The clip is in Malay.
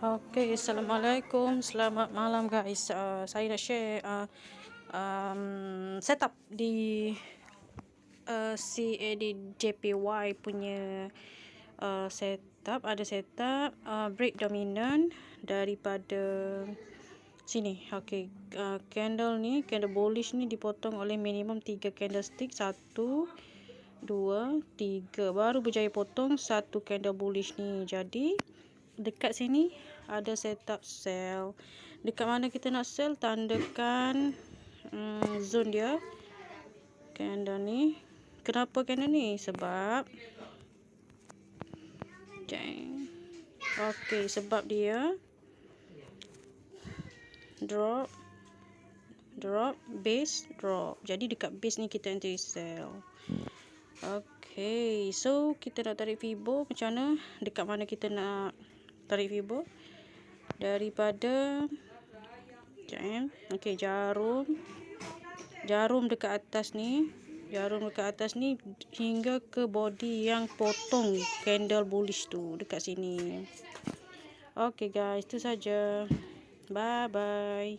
Okay, Assalamualaikum, selamat malam guys. Saya nak share setup di CAD JPY punya setup. Ada setup break dominant daripada sini. Okay, candle bullish ni dipotong oleh minimum 3 candlestick, 1 2 3, baru berjaya potong satu candle bullish ni. Jadi dekat sini ada setup sell. Dekat mana kita nak sell, tandakan zone dia, candle ni. Kenapa candle ni? Sebab sebab dia drop, base, drop. Jadi dekat base ni kita nanti sell. Okay, so kita nak tarik Fibo macam mana? Dekat mana kita nak tarik Fibo? Daripada okay, jarum dekat atas ni, hingga ke body yang potong candle bullish tu dekat sini. Okay guys, itu saja. Bye bye.